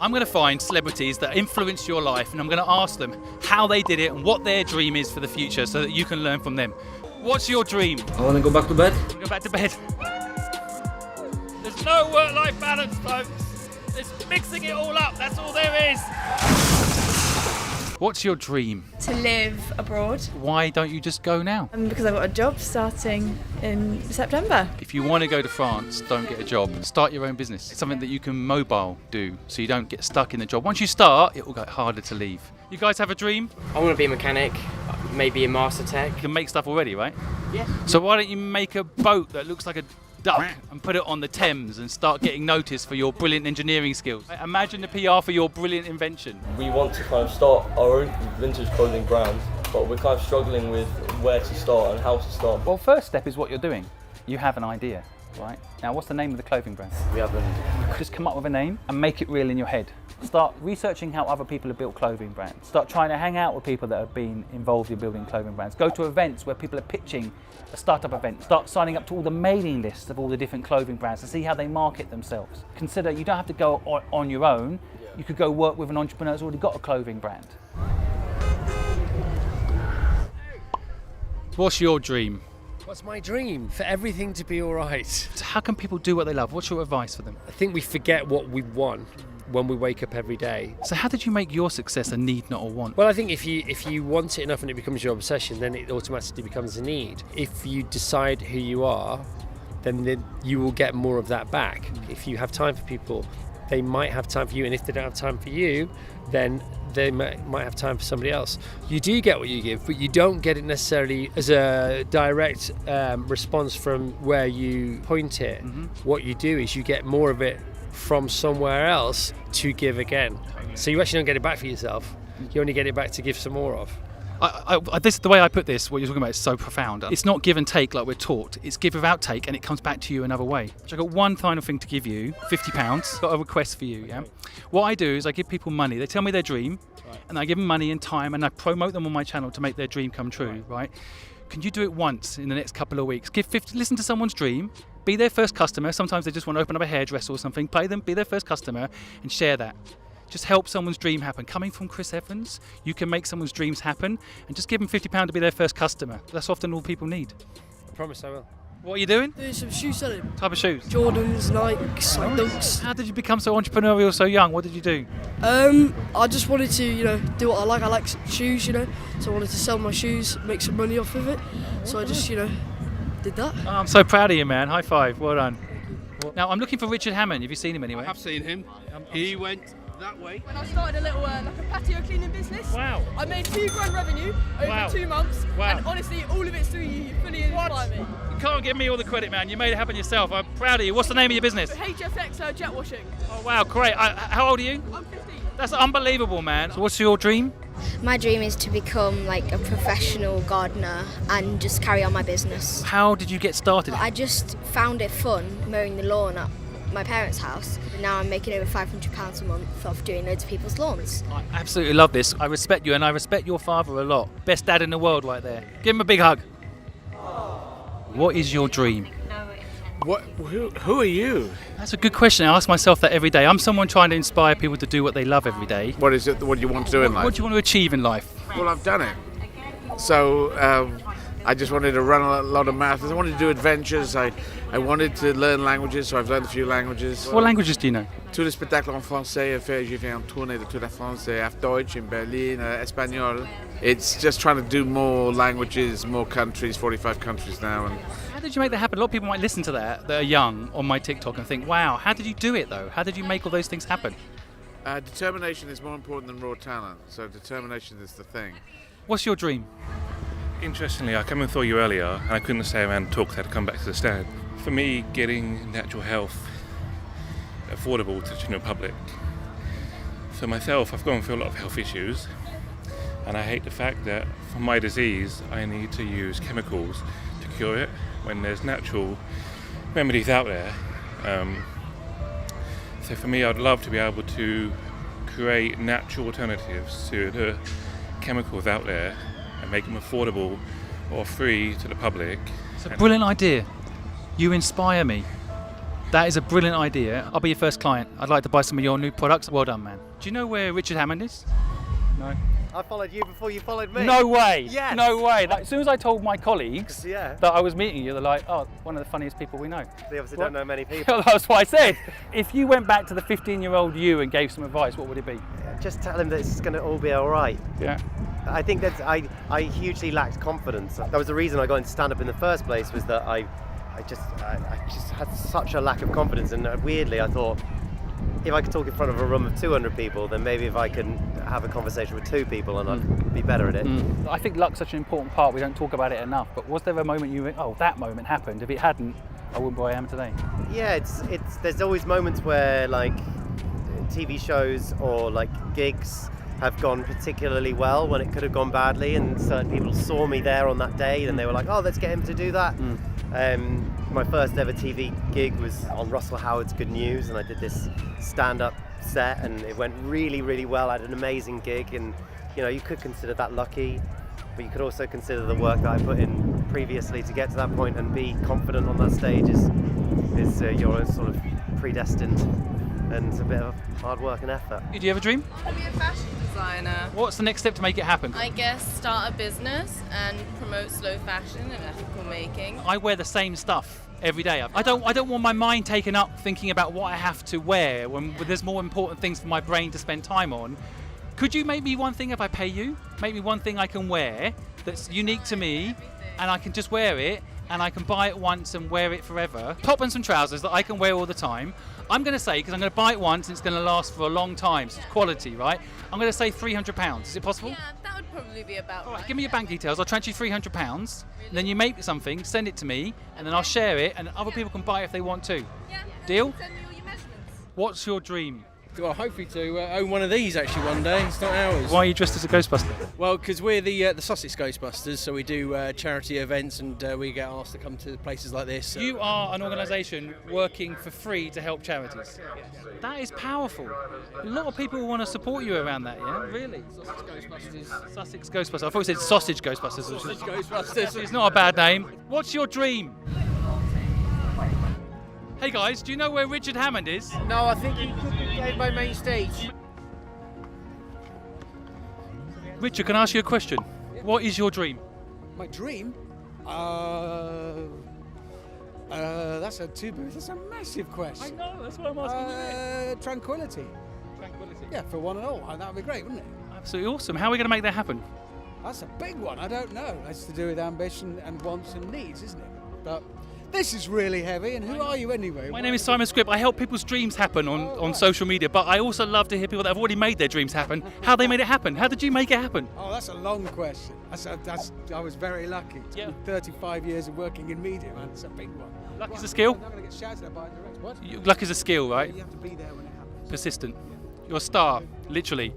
I'm going to find celebrities that influenced your life and I'm going to ask them how they did it and what their dream is for the future so that you can learn from them. What's your dream? I want to go back to bed. Go back to bed. There's no work-life balance, folks. It's mixing it all up, that's all there is. What's your dream? To live abroad. Why don't you just go now? Because I've got a job starting in September. If you want to go to France, don't get a job. Start your own business. It's something that you can mobile do so you don't get stuck in the job. Once you start, it will get harder to leave. You guys have a dream? I want to be a mechanic, maybe a master tech. You can make stuff already, right? Yeah. So why don't you make a boat that looks like a duck and put it on the Thames and start getting noticed for your brilliant engineering skills? Imagine the PR for your brilliant invention. We want to kind of start our own vintage clothing brand, but we're kind of struggling with where to start and how to start. Well, first step is what you're doing. You have an idea, right? Now, what's the name of the clothing brand? We haven't. Just come up with a name and make it real in your head. Start researching how other people have built clothing brands. Start trying to hang out with people that have been involved in building clothing brands. Go to events where people are pitching a startup event. Start signing up to all the mailing lists of all the different clothing brands to see how they market themselves. Consider you don't have to go on your own. You could go work with an entrepreneur who's already got a clothing brand. What's your dream? What's my dream? For everything to be all right. So how can people do what they love? What's your advice for them? I think we forget what we want when we wake up every day. So how did you make your success a need, not a want? Well, I think if you want it enough and it becomes your obsession, then it automatically becomes a need. If you decide who you are, then you will get more of that back. If you have time for people, they might have time for you, and if they don't have time for you, then they might have time for somebody else. You do get what you give, but you don't get it necessarily as a direct response from where you point it. Mm-hmm. What you do is you get more of it from somewhere else to give again. So you actually don't get it back for yourself. You only get it back to give some more of. This the way I put this, what you're talking about is so profound. It's not give and take like we're taught. It's give without take, and it comes back to you another way. So I've got one final thing to give you, £50. Got a request for you, yeah? What I do is I give people money. They tell me their dream, and I give them money and time, and I promote them on my channel to make their dream come true, right? Can you do it once in the next couple of weeks? Listen to someone's dream, be their first customer. Sometimes they just want to open up a hairdresser or something. Pay them, be their first customer, and share that. Just help someone's dream happen. Coming from Chris Evans, you can make someoe's dreams happen, and just give them £50 to be their first customer. That's often all people need. I promise I will. What are you doing? Doing some shoe selling. What type of shoes? Jordans, Nikes, like Dunks. How did you become so entrepreneurial so young? What did you do? I just wanted to, do what I like. I like shoes, so I wanted to sell my shoes, make some money off of it. So I just, did that. Oh, I'm so proud of you, man. High five. Well done. Now, I'm looking for Richard Hammond. Have you seen him anywhere? I have seen him. He went that way. When I started a little like a patio cleaning business, Wow. I made £2,000 revenue over 2 months, Wow. and honestly, all of it's through you. You fully inspire me. You can't give me all the credit, man. You made it happen yourself. I'm proud of you. What's the name of your business? HFX jet washing. Oh, wow, great. How old are you? I'm 15. That's unbelievable, man. So what's your dream? My dream is to become like a professional gardener and just carry on my business. How did you get started? I just found it fun mowing the lawn at my parents' house. Now I'm making over £500 a month off doing loads of people's lawns. I absolutely love this. I respect you, and I respect your father a lot. Best dad in the world right there. Give him a big hug. What is your dream? Who are you? That's a good question. I ask myself that every day. I'm someone trying to inspire people to do what they love every day. What is it? What do you want to do in life? What do you want to achieve in life? Well, I've done it. So I just wanted to run a lot of marathons. I wanted to do adventures. I wanted to learn languages, so I've learned a few languages. What languages do you know? Tous les spectacles en français. J'ai fait une tournée de toute la France. Half Deutsch in Berlin, Espanol. It's just trying to do more languages, more countries, 45 countries now. And How did you make that happen? A lot of people might listen to that are young on my TikTok and think, wow, how did you do it though? How did you make all those things happen? determination is more important than raw talent. So determination is the thing. What's your dream? Interestingly, I came and saw you earlier and I couldn't stay around and talk, so I had to come back to the stand. For me, getting natural health affordable to the general public. For myself, I've gone through a lot of health issues, and I hate the fact that for my disease I need to use chemicals to cure it when there's natural remedies out there. So for me, I'd love to be able to create natural alternatives to the chemicals out there and make them affordable or free to the public. It's a brilliant idea. You inspire me. That is a brilliant idea. I'll be your first client. I'd like to buy some of your new products. Well done, man. Do you know where Richard Hammond is? No. I followed you before you followed me. No way. Yes. No way. Like, as soon as I told my colleagues Yeah. that I was meeting you, they're like, oh, one of the funniest people we know. They obviously don't know many people. That's what I said. If you went back to the 15-year-old you and gave some advice, what would it be? Just tell him that it's going to all be all right. Yeah. I think that I hugely lacked confidence. That was the reason I got into stand-up in the first place, was that I just had such a lack of confidence, and weirdly I thought, if I could talk in front of a room of 200 people, then maybe if I can have a conversation with 2 people, and I'd be better at it. I think luck's such an important part, we don't talk about it enough, but was there a moment you went, oh, that moment happened, if it hadn't, I wouldn't be where I am today? Yeah, there's always moments where, like, TV shows or like gigs have gone particularly well when it could have gone badly, and certain people saw me there on that day and they were like, oh, let's get him to do that. My first ever TV gig was on Russell Howard's Good News, and I did this stand-up set and it went really, really well. I had an amazing gig, and you know, you could consider that lucky, but you could also consider the work that I put in previously to get to that point and be confident on that stage is you're sort of predestined, and it's a bit of hard work and effort. Do you have a dream? To be a fashion designer. What's the next step to make it happen? I guess start a business and promote slow fashion and ethical making. I wear the same stuff every day. I don't want my mind taken up thinking about what I have to wear when there's more important things for my brain to spend time on. Could you make me one thing if I pay you? Make me one thing I can wear that's unique to me, and I can just wear it, and I can buy it once and wear it forever. Top and some trousers that I can wear all the time. I'm going to say, because I'm going to buy it once and it's going to last for a long time, so it's quality, right? I'm going to say £300. Is it possible? Yeah, that would probably be about All right, right. give me your bank details. I'll transfer you £300. Then you make something, send it to me, and then I'll share it, and other people can buy it if they want to. Yeah. Deal? Send me all your measurements. What's your dream? Well, hopefully to own one of these actually one day. It's not ours. Why are you dressed as a Ghostbuster? Well, because we're the Sussex Ghostbusters, so we do charity events, and we get asked to come to places like this. You are an organisation working for free to help charities. That is powerful. A lot of people want to support you around that, yeah? Really? Sussex Ghostbusters. Sussex Ghostbusters. I thought you said Sausage Ghostbusters. Sausage Ghostbusters. It's not a bad name. What's your dream? Hey guys, do you know where Richard Hammond is? No, I think he could be played by main stage. Richard, can I ask you a question? What is your dream? My dream? That's a massive quest. I know, that's why I'm asking you. Tranquility. Tranquility. Yeah, for one and all. That would be great, wouldn't it? Absolutely awesome. How are we going to make that happen? That's a big one. I don't know. It's to do with ambition and wants and needs, isn't it? But this is really heavy. And who are you anyway? My name is Simon Scripp. I help people's dreams happen on social media, but I also love to hear people that have already made their dreams happen, how they made it happen. How did you make it happen? Oh, that's a long question. I was very lucky. Yeah. 35 years of working in media, man. It's a big one. Luck is a skill? I'm not going to get shouted at by the rest. What? Luck is a skill, right? You have to be there when it happens. Persistent. You're a star, literally.